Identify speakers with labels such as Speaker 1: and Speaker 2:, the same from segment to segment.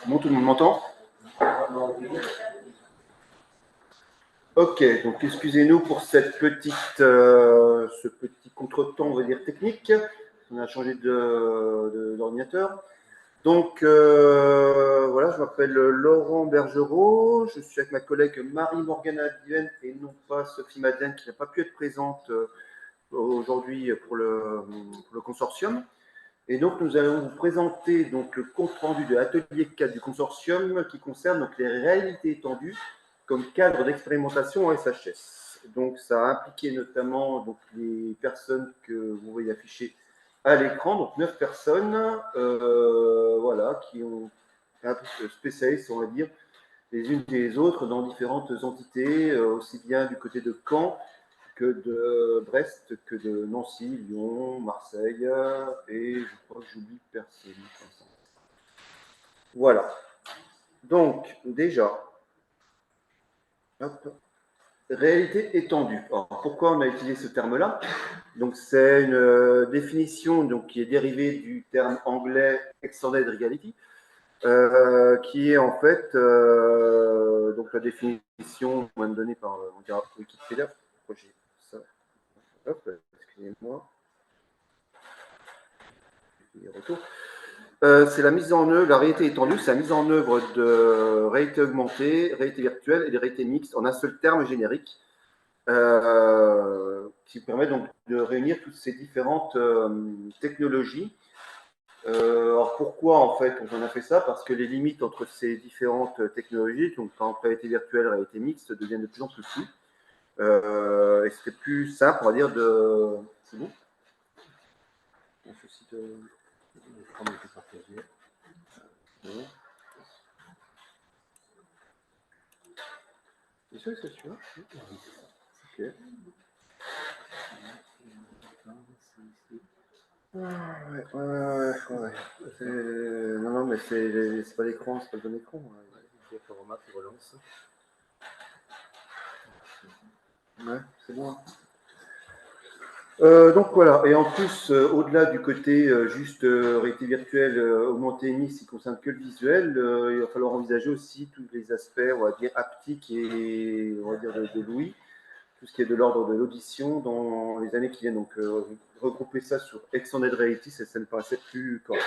Speaker 1: Bon, tout le monde m'entend? Ok, donc excusez-nous pour cette ce petit contretemps, on va dire, technique. On a changé d'ordinateur. Donc, voilà, je m'appelle Laurent Bergerot. Je suis avec ma collègue Marie-Morgane Advienne et non pas Sophie Madeleine qui n'a pas pu être présente aujourd'hui pour le consortium. Et donc, nous allons vous présenter donc, le compte-rendu de l'atelier 4 du consortium qui concerne donc, les réalités étendues comme cadre d'expérimentation en SHS. Donc, ça a impliqué notamment donc, les personnes que vous voyez affichées à l'écran, donc 9 personnes, voilà, qui ont un peu spécialistes, on va dire, les unes et les autres dans différentes entités, aussi bien du côté de Caen que de Brest, que de Nancy, Lyon, Marseille, et je crois que j'oublie personne. Voilà. Donc, déjà, hop, réalité étendue. Alors, pourquoi on a utilisé ce terme-là? Donc, c'est une définition donc, qui est dérivée du terme anglais Extended Reality, qui est en fait donc la définition même donnée par Wikipédia. Pourquoi j'ai ça? Hop, excusez-moi. Retour. C'est la mise en œuvre, la réalité étendue, c'est la mise en œuvre de réalité augmentée, réalité virtuelle et de réalité mixte en un seul terme générique, qui permet donc de réunir toutes ces différentes technologies. Alors pourquoi en fait on a fait ça? Parce que les limites entre ces différentes technologies, donc par exemple réalité virtuelle, réalité mixte, deviennent de plus en plus floues. Et c'était plus simple, on va dire, de. C'est bon? On fait aussi de. C'est sûr que c'est celui-là? Ok. Ouais. Non, mais c'est pas l'écran, c'est pas le bon écran. Il y a le format qui relance. Ouais, c'est bon. Donc voilà, et en plus, au-delà du côté juste réalité virtuelle augmentée mixte qui ne concerne que le visuel, il va falloir envisager aussi tous les aspects, on va dire, haptiques et on va dire de l'ouïe, tout ce qui est de l'ordre de l'audition dans les années qui viennent. Donc regrouper ça sur Extended Reality, ça me paraissait plus correct.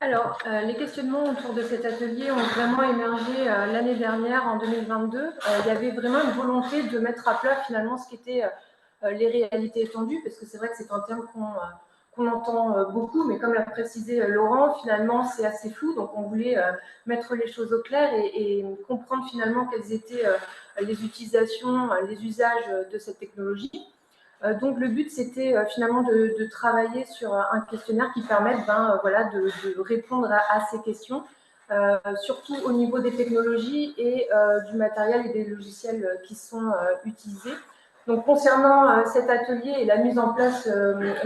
Speaker 2: Alors, les questionnements autour de cet atelier ont vraiment émergé l'année dernière, en 2022. Il y avait vraiment une volonté de mettre à plat finalement ce qu'étaient les réalités étendues, parce que c'est vrai que c'est un terme qu'on entend beaucoup, mais comme l'a précisé Laurent, finalement c'est assez flou, donc on voulait mettre les choses au clair et comprendre finalement quelles étaient les utilisations, les usages de cette technologie. Donc le but, c'était finalement de travailler sur un questionnaire qui permette voilà, de répondre à ces questions, surtout au niveau des technologies et du matériel et des logiciels qui sont utilisés. Donc concernant cet atelier et la mise en place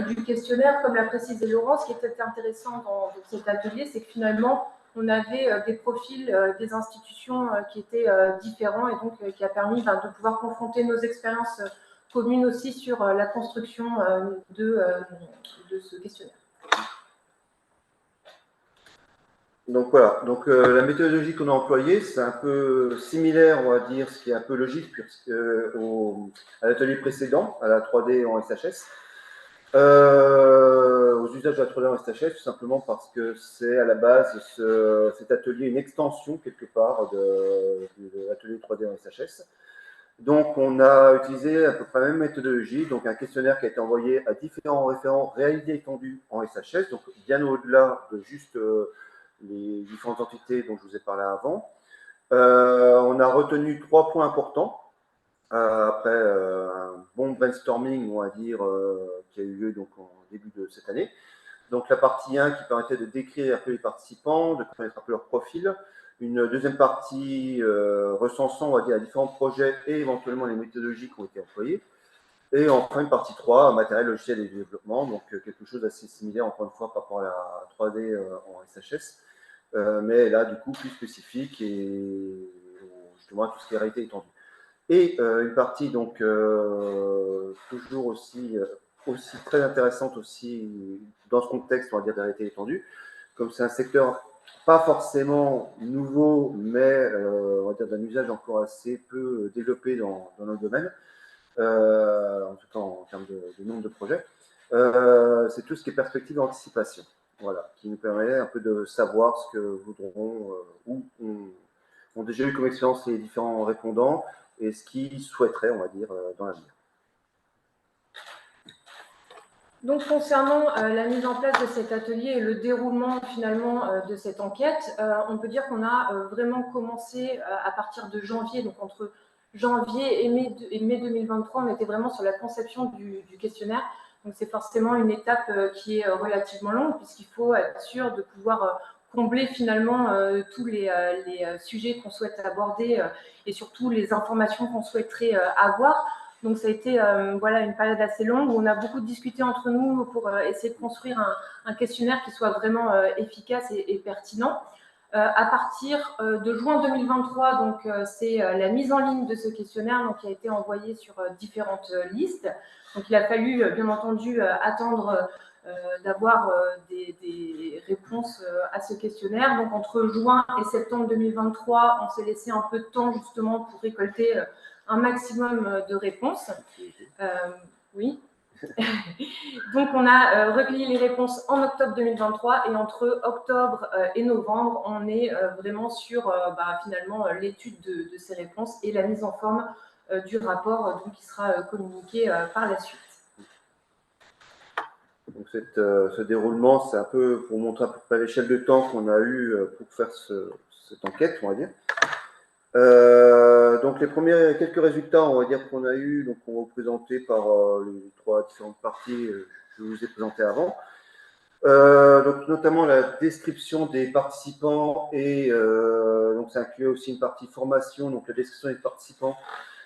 Speaker 2: du questionnaire, comme l'a précisé Laurent, ce qui était intéressant dans cet atelier, c'est que finalement, on avait des profils des institutions qui étaient différents et donc qui a permis de pouvoir confronter nos expériences commune aussi sur la construction de ce questionnaire.
Speaker 1: Donc voilà, donc la méthodologie qu'on a employée, c'est un peu similaire, on va dire, ce qui est un peu logique à l'atelier précédent, à la 3D en SHS, aux usages de la 3D en SHS, tout simplement parce que c'est à la base cet atelier une extension quelque part de l'atelier 3D en SHS. Donc, on a utilisé à peu près la même méthodologie, donc un questionnaire qui a été envoyé à différents référents réalité étendue en SHS, donc bien au-delà de juste les différentes entités dont je vous ai parlé avant. On a retenu 3 points importants, après un bon brainstorming, on va dire, qui a eu lieu donc, en début de cette année. Donc, la partie 1 qui permettait de décrire un peu les participants, de connaître un peu leur profil. Une deuxième partie recensant, on va dire, les différents projets et éventuellement les méthodologies qui ont été employées. Et enfin, une partie 3, matériel, logiciel et développement, donc quelque chose d'assez similaire, encore une fois, par rapport à la 3D en SHS, mais là, du coup, plus spécifique et justement tout ce qui est réalité étendue. Et une partie, donc, toujours aussi aussi très intéressante aussi dans ce contexte, on va dire, de la réalité étendue. Comme c'est un secteur pas forcément nouveau, mais on va dire d'un usage encore assez peu développé dans nos domaines, en tout cas en termes de nombre de projets, c'est tout ce qui est perspective et anticipation. Voilà, qui nous permet un peu de savoir ce que voudront ou ont déjà eu comme expérience les différents répondants et ce qu'ils souhaiteraient, on va dire, dans l'avenir.
Speaker 2: Donc, concernant la mise en place de cet atelier et le déroulement finalement de cette enquête, on peut dire qu'on a vraiment commencé à partir de janvier, donc entre janvier et mai 2023, on était vraiment sur la conception du questionnaire. Donc, c'est forcément une étape qui est relativement longue, puisqu'il faut être sûr de pouvoir combler finalement tous les sujets qu'on souhaite aborder et surtout les informations qu'on souhaiterait avoir. Donc, ça a été voilà, une période assez longue où on a beaucoup discuté entre nous pour essayer de construire un questionnaire qui soit vraiment efficace et pertinent. À partir de juin 2023, donc c'est la mise en ligne de ce questionnaire donc, qui a été envoyé sur différentes listes. Donc, il a fallu, bien entendu, attendre d'avoir des réponses à ce questionnaire. Donc, entre juin et septembre 2023, on s'est laissé un peu de temps justement pour récolter un maximum de réponses. Oui. Donc, on a recueilli les réponses en octobre 2023 et entre octobre et novembre, on est vraiment sur finalement l'étude de ces réponses et la mise en forme du rapport donc, qui sera communiqué par la suite.
Speaker 1: Donc ce déroulement, c'est un peu pour montrer à peu près l'échelle de temps qu'on a eu pour faire cette enquête, on va dire. Donc les premiers quelques résultats, on va dire qu'on a eu, donc on va vous présenter par les trois différentes parties que je vous ai présentées avant. Donc notamment la description des participants et donc ça inclut aussi une partie formation, donc la description des participants.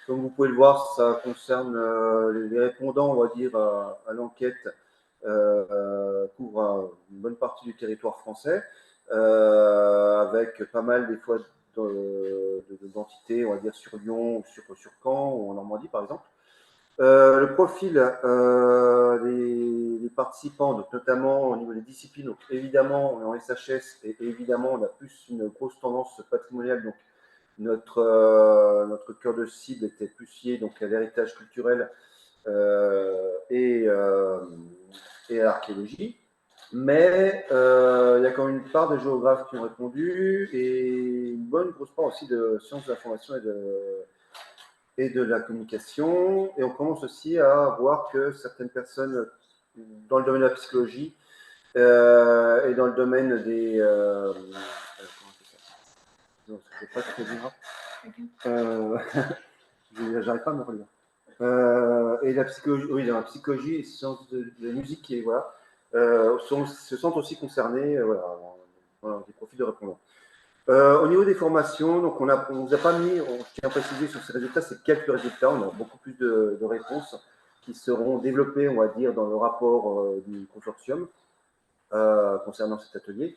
Speaker 1: Comme vous pouvez le voir, ça concerne les répondants, on va dire, à l'enquête, couvre une bonne partie du territoire français, avec pas mal des fois d'entités, on va dire, sur Lyon, ou sur Caen, ou en Normandie, par exemple. Le profil des participants, donc notamment au niveau des disciplines, donc évidemment en SHS et évidemment on a plus une grosse tendance patrimoniale, donc notre cœur de cible était plus lié donc à l'héritage culturel et à l'archéologie. Mais il y a quand même une part de géographes qui ont répondu et une bonne grosse part aussi de sciences de l'information et de la communication. Et on commence aussi à voir que certaines personnes dans le domaine de la psychologie et dans le domaine des... non, c'est pas très bien. J'arrive pas à me relire. Et la psychologie, oui, dans la psychologie et sciences de la musique, et voilà, se sentent aussi concernés, voilà, des profils de répondants. Au niveau des formations, donc on vous a pas mis, je tiens à préciser sur ces résultats, c'est quelques résultats, on a beaucoup plus de réponses qui seront développées, on va dire, dans le rapport du consortium concernant cet atelier.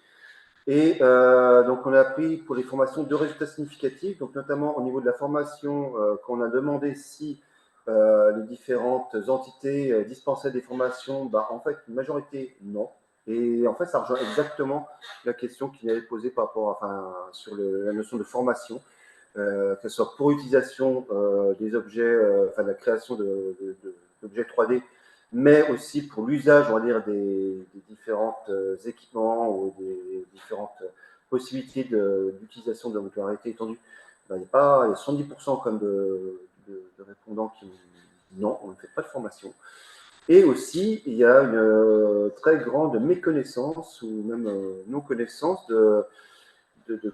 Speaker 1: Et donc on a pris pour les formations 2 résultats significatifs, donc notamment au niveau de la formation, qu'on a demandé si les différentes entités dispensaient des formations, en fait, une majorité, non. Et en fait, ça rejoint exactement la question qu'il avait posée par rapport sur la notion de formation, que ce soit pour utilisation des objets, de la création d'objets 3D, mais aussi pour l'usage, on va dire, des différents équipements ou des différentes possibilités d'utilisation de la réalité étendue. Il y a 70% comme de répondants qui non, on ne fait pas de formation. Et aussi, il y a une très grande méconnaissance ou même non-connaissance de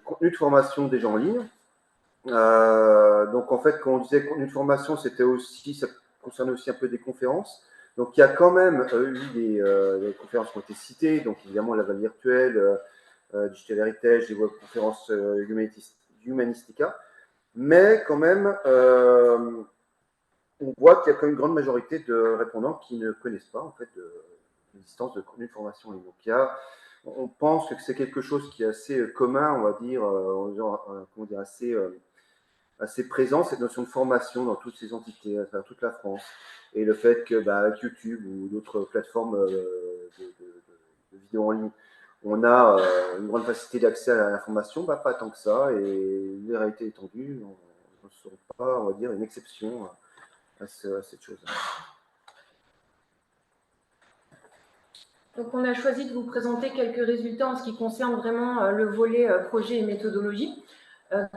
Speaker 1: contenu de formation des gens en ligne. Donc, en fait, quand on disait contenu de formation, ça concernait aussi un peu des conférences. Donc, il y a quand même eu des conférences qui ont été citées. Donc, évidemment, la Val virtuelle, Digital Heritage, des webconférences Humanistica. Mais quand même, on voit qu'il y a quand même une grande majorité de répondants qui ne connaissent pas en fait l'existence de contenu de formation. Donc, on pense que c'est quelque chose qui est assez commun, on va dire, comment dire, assez assez présent, cette notion de formation dans toutes ces entités, à travers toute la France. Et le fait que, avec YouTube ou d'autres plateformes de vidéos en ligne, on a une grande facilité d'accès à l'information, pas tant que ça. Et les réalités étendues ne sont pas, on va dire, une exception à cette chose.
Speaker 2: Donc, on a choisi de vous présenter quelques résultats en ce qui concerne vraiment le volet projet et méthodologie.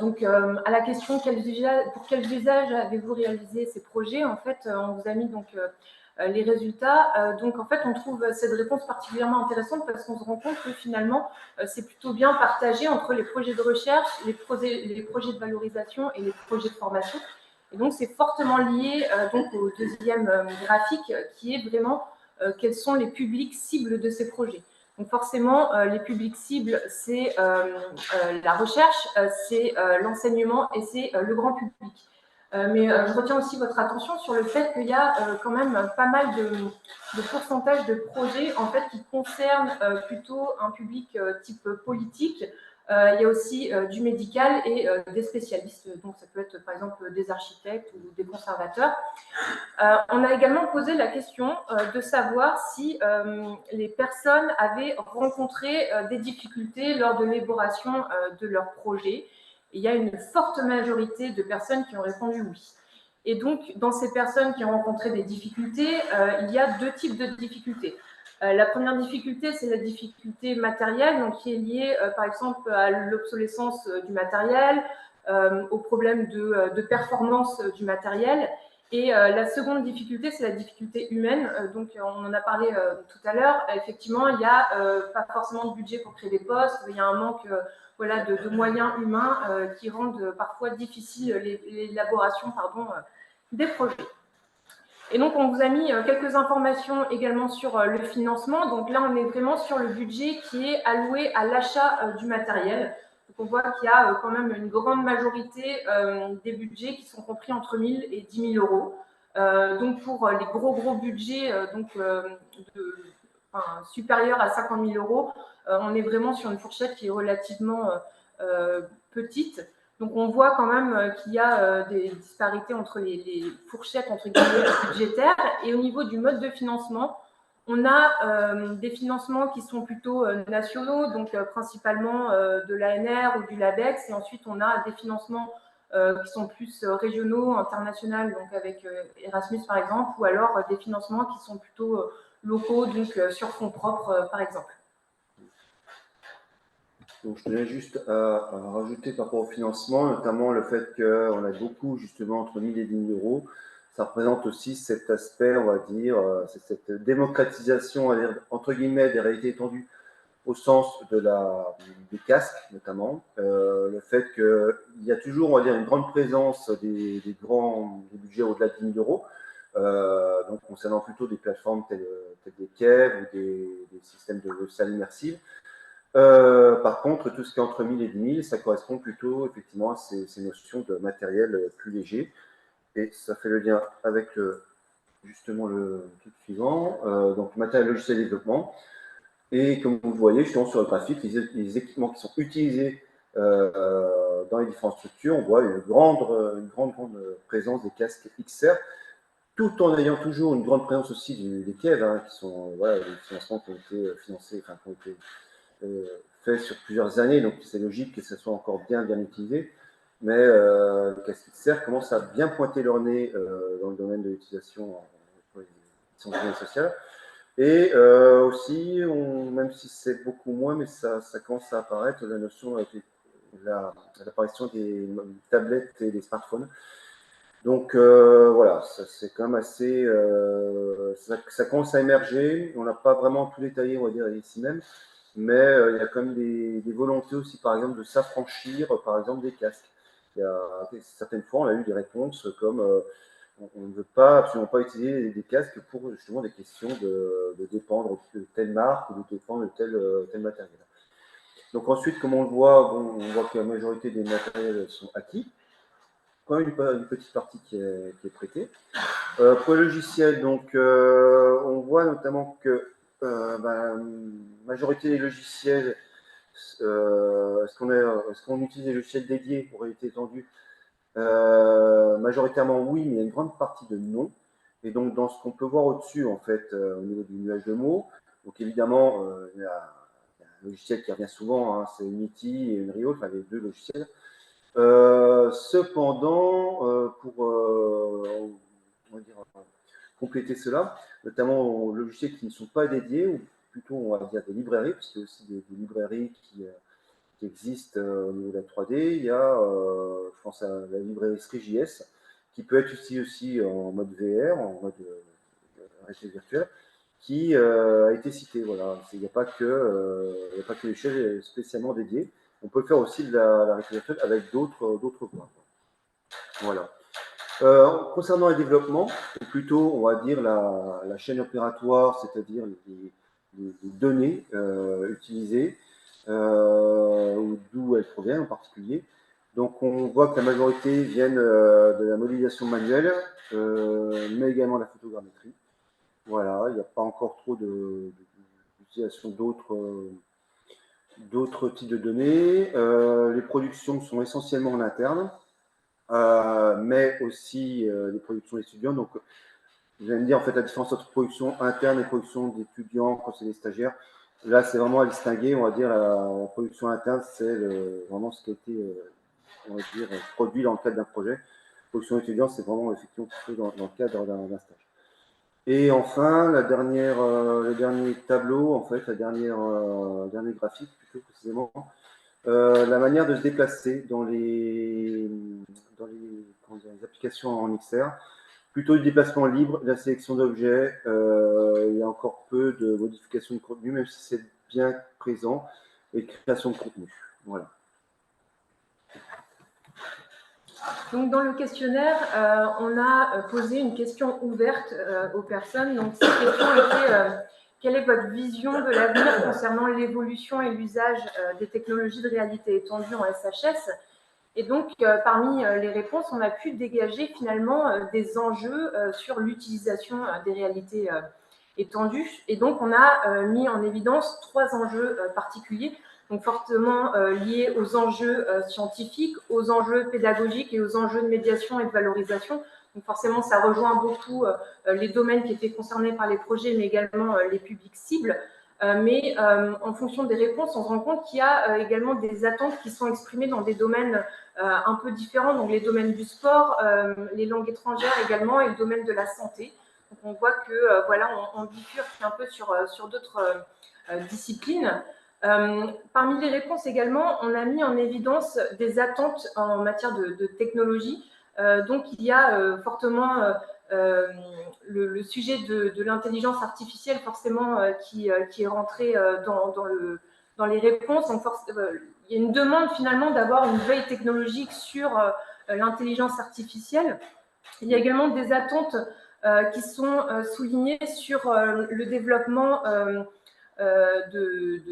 Speaker 2: Donc, à la question pour quels usages avez-vous réalisé ces projets, en fait, on vous a mis donc les résultats. Donc, en fait, on trouve cette réponse particulièrement intéressante parce qu'on se rend compte que finalement, c'est plutôt bien partagé entre les projets de recherche, les projets de valorisation et les projets de formation. Et donc, c'est fortement lié donc au deuxième graphique qui est vraiment quels sont les publics cibles de ces projets. Donc forcément, les publics cibles, c'est la recherche, c'est l'enseignement et c'est le grand public. Mais je retiens aussi votre attention sur le fait qu'il y a quand même pas mal de pourcentage de projets en fait, qui concernent plutôt un public type politique. Il y a aussi du médical et des spécialistes. Donc ça peut être par exemple des architectes ou des conservateurs. On a également posé la question de savoir si les personnes avaient rencontré des difficultés lors de l'élaboration de leur projet. Il y a une forte majorité de personnes qui ont répondu oui. Et donc, dans ces personnes qui ont rencontré des difficultés, il y a deux types de difficultés. La première difficulté, c'est la difficulté matérielle, donc qui est liée, par exemple, à l'obsolescence du matériel, au problème de performance du matériel. Et la seconde difficulté, c'est la difficulté humaine. Donc, on en a parlé tout à l'heure. Effectivement, il n'y a pas forcément de budget pour créer des postes. Il y a un manque voilà, de moyens humains qui rendent parfois difficile l'élaboration des projets. Et donc, on vous a mis quelques informations également sur le financement. Donc là, on est vraiment sur le budget qui est alloué à l'achat du matériel. Donc, on voit qu'il y a quand même une grande majorité des budgets qui sont compris entre 1 000 et 10 000 euros. Donc, pour les gros budgets supérieurs à 50 000 euros, on est vraiment sur une fourchette qui est relativement petite. Donc, on voit quand même qu'il y a des disparités entre les fourchettes entre guillemets budgétaires. Et au niveau du mode de financement, on a des financements qui sont plutôt nationaux, donc principalement de l'ANR ou du LABEX. Et ensuite, on a des financements qui sont plus régionaux, internationaux, donc avec Erasmus par exemple, ou alors des financements qui sont plutôt locaux, donc sur fonds propres par exemple.
Speaker 1: Donc, je tenais juste à rajouter par rapport au financement, notamment le fait qu'on a beaucoup, justement, entre 1 000 et 10 000 euros. Ça représente aussi cet aspect, on va dire, cette démocratisation, entre guillemets, des réalités étendues au sens des casques, notamment. Le fait qu'il y a toujours, on va dire, une grande présence des budgets au-delà de 10 000 euros. Donc, concernant plutôt des plateformes telles des Kev ou des systèmes de salles immersives. Par contre, tout ce qui est entre 1 000 et 10 000, ça correspond plutôt effectivement à ces notions de matériel plus léger. Et ça fait le lien avec justement le truc suivant, donc matériel logiciel développement. Et comme vous le voyez justement sur le graphique, les équipements qui sont utilisés dans les différentes structures, on voit une grande présence des casques XR, tout en ayant toujours une grande présence aussi des Kev, qui sont les financements qui ont été financés, qui ont été fait sur plusieurs années, donc c'est logique que ça soit encore bien utilisé. Mais les casques XR commencent à bien pointer leur nez dans le domaine de l'utilisation sociale. Et aussi, même si c'est beaucoup moins, mais ça commence à apparaître, la notion avec l'apparition des tablettes et des smartphones. Donc voilà, c'est quand même assez... ça commence à émerger. On n'a pas vraiment tout détaillé, on va dire, ici même. Mais il y a quand même des volontés aussi, par exemple, de s'affranchir, par exemple, des casques. Certaines fois, on a eu des réponses comme on ne veut absolument pas utiliser des casques pour justement des questions de dépendre de telle marque ou de dépendre de tel matériel. Donc ensuite, comme on le voit, on voit que la majorité des matériels sont acquis. Quand même une petite partie qui est prêtée. Pour le logiciel, donc, on voit notamment que la majorité des logiciels, est-ce qu'on utilise des logiciels dédiés aux réalités étendues? Majoritairement oui, mais il y a une grande partie de non. Et donc, dans ce qu'on peut voir au-dessus, en fait, au niveau du nuage de mots, donc évidemment, il y a un logiciel qui revient souvent, hein, c'est Unity et Unreal, enfin les deux logiciels. Cependant, pour on va dire, compléter cela, notamment aux logiciels qui ne sont pas dédiés, ou plutôt on va dire des librairies, parce qu'il y a aussi des librairies qui existent au niveau de la 3D. Il y a, je pense à la librairie StriJS, qui peut être aussi en mode VR, en mode réalité virtuelle, qui a été citée. Voilà. Il n'y a pas que les chaînes spécialement dédiées. On peut faire aussi de la réalité virtuelle avec d'autres voies. Voilà. Concernant le développement, ou plutôt, on va dire, la chaîne opératoire, c'est-à-dire les données utilisées, d'où elles proviennent en particulier. Donc, on voit que la majorité viennent de la modélisation manuelle, mais également de la photogrammétrie. Voilà, il n'y a pas encore trop d'utilisation d'autres types de données. Les productions sont essentiellement en interne. Mais aussi les productions étudiantes. Donc, vous allez me dire en fait la différence entre production interne et production d'étudiants quand c'est des stagiaires. Là, c'est vraiment à distinguer. On va dire la production interne, c'est vraiment ce qui a été on va dire, produit dans le cadre d'un projet. Production étudiante, c'est vraiment effectivement plutôt dans le cadre d'un stage. Et enfin, le dernier tableau, en fait, dernier graphique plutôt précisément, la manière de se déplacer dans les applications en XR, plutôt du déplacement libre, de la sélection d'objets, il y a encore peu de modifications de contenu, même si c'est bien présent, et création de contenu. Voilà.
Speaker 2: Donc, dans le questionnaire, on a posé une question ouverte aux personnes. Donc, cette question était quelle est votre vision de l'avenir concernant l'évolution et l'usage des technologies de réalité étendue en SHS? Et donc, parmi les réponses, on a pu dégager finalement des enjeux sur l'utilisation des réalités étendues. Et donc, on a mis en évidence 3 enjeux particuliers, donc fortement liés aux enjeux scientifiques, aux enjeux pédagogiques et aux enjeux de médiation et de valorisation. Donc forcément, ça rejoint beaucoup les domaines qui étaient concernés par les projets, mais également les publics cibles. Mais en fonction des réponses, on se rend compte qu'il y a également des attentes qui sont exprimées dans des domaines un peu différents, donc les domaines du sport, les langues étrangères également, et le domaine de la santé. Donc on voit que voilà, on bifurque un peu sur d'autres disciplines. Parmi les réponses également, on a mis en évidence des attentes en matière de technologie. Donc il y a fortement le sujet de l'intelligence artificielle forcément qui est rentré dans les réponses. Donc il y a une demande finalement d'avoir une veille technologique sur l'intelligence artificielle. Il y a également des attentes qui sont soulignées sur le développement de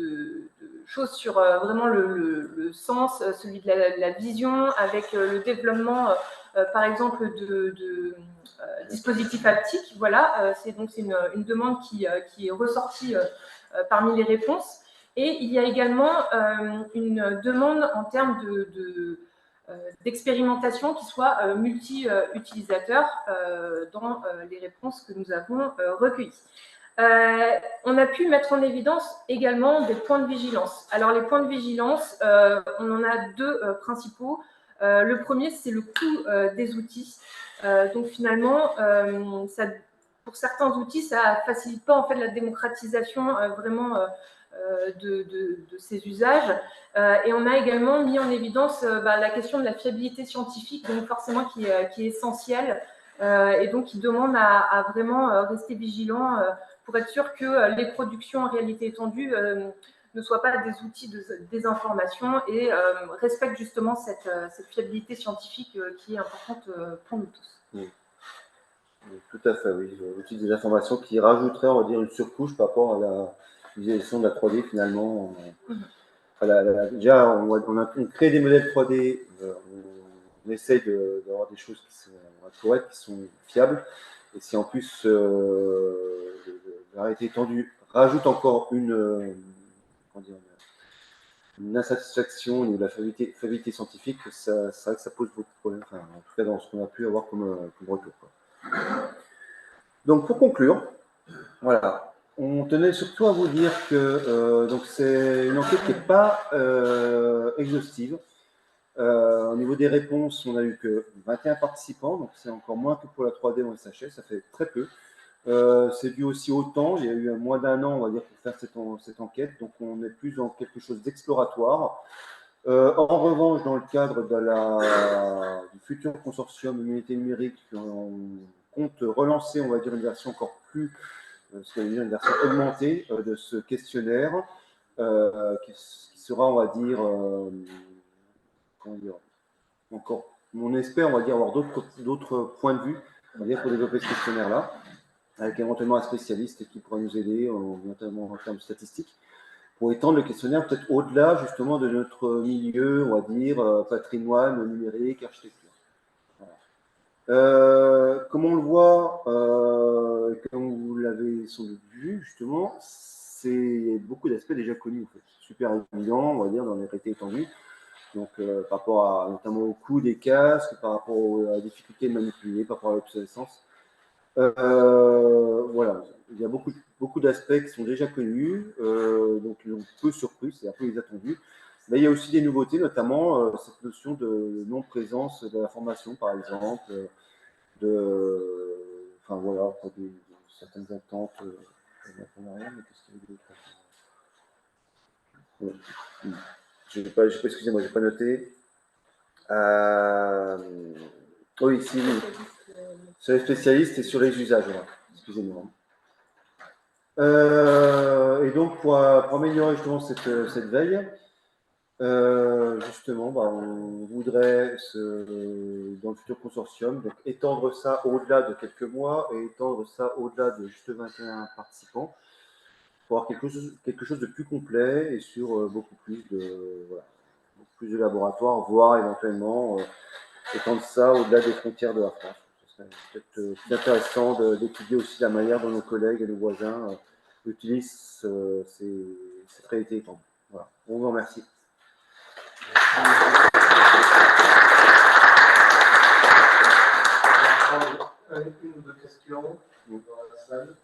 Speaker 2: choses sur vraiment le sens, celui de la vision, avec le développement, par exemple, de dispositifs haptiques. Voilà, c'est une demande qui est ressortie parmi les réponses. Et il y a également une demande en termes d'expérimentation qui soit multi-utilisateur dans les réponses que nous avons recueillies. On a pu mettre en évidence également des points de vigilance. Alors les points de vigilance, on en a 2 principaux. Le premier, c'est le coût des outils. Donc finalement, pour certains outils, ça ne facilite pas en fait la démocratisation vraiment de ces usages. Et on a également mis en évidence la question de la fiabilité scientifique, donc forcément qui est essentielle, et donc qui demande à vraiment rester vigilant pour être sûr que les productions en réalité étendue ne soient pas des outils de désinformation et respectent justement cette fiabilité scientifique qui est importante pour nous tous.
Speaker 1: Oui. Tout à fait, oui. L'outil des informations qui rajouterait, on va dire, une surcouche par rapport à l'utilisation de la 3D finalement. Déjà, on a créé des modèles 3D, on essaye d'avoir des choses qui sont correctes, qui sont fiables. Et si en plus la réalité étendue rajoute encore une insatisfaction au niveau de la fiabilité scientifique, c'est vrai que ça pose beaucoup de problèmes, enfin, en tout cas dans ce qu'on a pu avoir comme retour, quoi. Donc pour conclure, voilà, on tenait surtout à vous dire que donc c'est une enquête qui n'est pas exhaustive. Au niveau des réponses, on n'a eu que 21 participants, donc c'est encore moins que pour la 3D en SHS, ça fait très peu. C'est dû aussi au temps, il y a eu moins d'un an, on va dire, pour faire cette enquête, donc on est plus dans quelque chose d'exploratoire. En revanche, dans le cadre du futur consortium Immunité numérique, on compte relancer, on va dire, une version encore plus, ce qu'on va dire une version augmentée de ce questionnaire, qui sera, on va dire, comment dire, encore, on espère, on va dire, avoir d'autres points de vue, on va dire, pour développer ce questionnaire-là, avec éventuellement un spécialiste qui pourra nous aider, notamment en termes statistiques, pour étendre le questionnaire peut-être au-delà justement de notre milieu, on va dire, patrimoine, numérique, architecture. Voilà. Comme on le voit, comme vous l'avez sans doute vu, justement, c'est beaucoup d'aspects déjà connus, en fait. Super évident, on va dire, dans les réalités étendues. Donc, par rapport notamment au coût des casques, par rapport à la difficulté de manipuler, par rapport à l'obsolescence. Voilà, il y a beaucoup d'aspects qui sont déjà connus, donc ils ont peu surpris, c'est un peu les attendus. Mais il y a aussi des nouveautés, notamment cette notion de non-présence de l'information, par exemple, enfin voilà, certaines attentes. Excusez-moi, je n'ai pas noté. Oui, si, oui. Sur les spécialistes et sur les usages, voilà. Excusez-moi. Et donc, pour améliorer justement cette veille, justement, on voudrait, dans le futur consortium, donc, étendre ça au-delà de quelques mois et étendre ça au-delà de juste 21 participants pour avoir quelque chose de plus complet et sur beaucoup plus de laboratoires, voire éventuellement étendre ça au-delà des frontières de la France. Ce serait peut-être plus intéressant d'étudier aussi la manière dont nos collègues et nos voisins utilisent cette réalité étendue. Voilà. On vous remercie.
Speaker 3: On va prendre une ou deux questions dans la salle.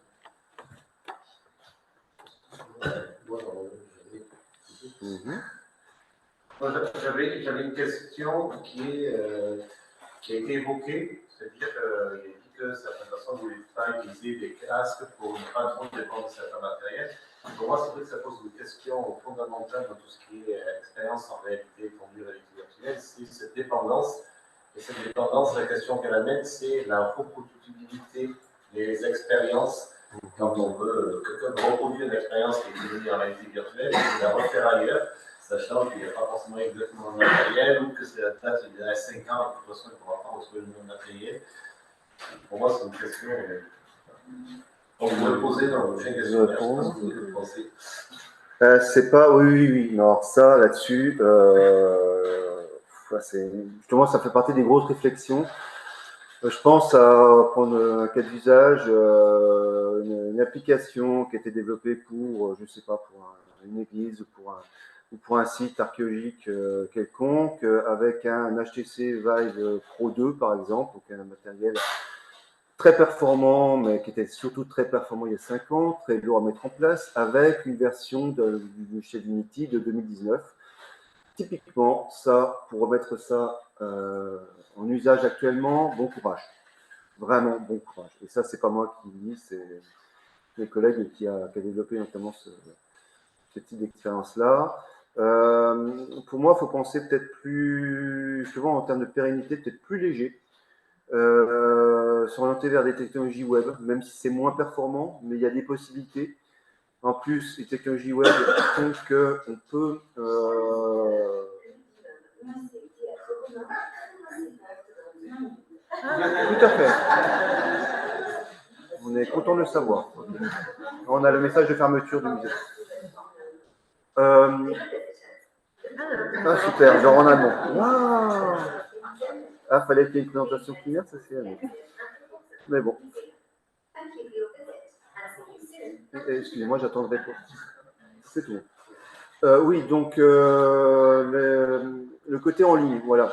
Speaker 3: J'avais une question qui a été évoquée, c'est-à-dire qu'il a dit que certaines personnes ne voulaient pas utiliser des casques pour ne pas trop dépendre de certains matériels. Pour moi, c'est vrai que ça pose une question fondamentale dans tout ce qui est expérience en réalité étendue, réalité virtuelle, c'est cette dépendance. Et cette dépendance, la question qu'elle amène, c'est la reproductibilité des expériences. Quand on veut reproduire une expérience qui est devenue en réalité virtuelle, et la refaire ailleurs, sachant qu'il n'y a pas forcément exactement le matériel, ou que c'est la date d'il y a 5 ans, et de toute façon, il ne pourra pas retrouver le même matériel. Pour moi, c'est une question. On peut le poser dans le prochain questionnaire. Je ne sais pas ce que vous pensez.
Speaker 1: C'est pas. Oui. Non, alors ça, là-dessus, justement, ça fait partie des grosses réflexions. Je pense à prendre un cas d'usage, une application qui a été développée pour, je ne sais pas, pour une église ou pour un site archéologique quelconque, avec un HTC Vive Pro 2, par exemple, donc un matériel très performant, mais qui était surtout très performant il y a 5 ans, très lourd à mettre en place, avec une version du chez Unity de 2019. Typiquement, ça, pour remettre ça en usage actuellement, bon courage. Vraiment bon courage. Et ça, c'est pas moi qui le dis, c'est mes collègues qui a développé notamment ce type d'expérience-là. Pour moi, il faut penser peut-être plus, souvent en termes de pérennité, peut-être plus léger. S'orienter vers des technologies web, même si c'est moins performant, mais il y a des possibilités. En plus, les technologies web font qu'on peut tout à fait. On est content de le savoir. On a le message de fermeture du musée. Ah, super, genre en allemand. Waouh! Ah, fallait qu'il y ait une présentation primaire, ça c'est allemand. Mais bon. Excusez-moi, j'attendrai pas. C'est tout. Oui, donc le côté en ligne, voilà.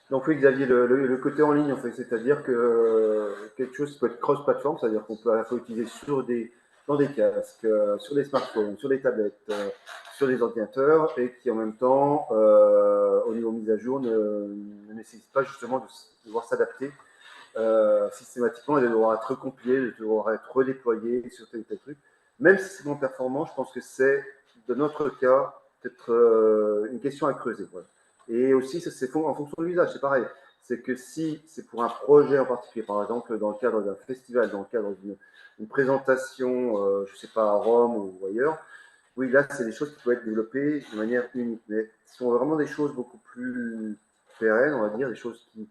Speaker 1: Donc oui, Xavier, le côté en ligne, en fait, c'est-à-dire que quelque chose qui peut être cross-platform, c'est-à-dire qu'on peut à la fois utiliser dans des casques, sur des smartphones, sur des tablettes, sur des ordinateurs, et qui en même temps, au niveau mise à jour, ne nécessite pas justement de devoir s'adapter systématiquement et de devoir être recompilé, de devoir être redéployé sur tel ou tel truc. Même si c'est non performant, je pense que c'est, de notre cas, peut-être une question à creuser. Voilà. Et aussi, c'est en fonction de l'usage, c'est pareil. C'est que si c'est pour un projet en particulier, par exemple, dans le cadre d'un festival, dans le cadre d'une présentation, je ne sais pas, à Rome ou ailleurs, oui, là, c'est des choses qui peuvent être développées de manière unique. Mais ce sont vraiment des choses beaucoup plus pérennes, on va dire, des choses qui,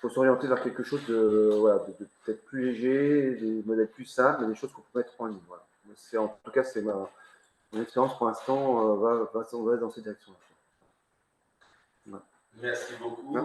Speaker 1: faut s'orienter vers quelque chose de, voilà, de peut-être plus léger, des modèles plus simples, mais des choses qu'on peut mettre en ligne. Voilà. En tout cas, c'est mon expérience pour l'instant va dans cette direction-là.
Speaker 3: Merci beaucoup.
Speaker 1: Ouais.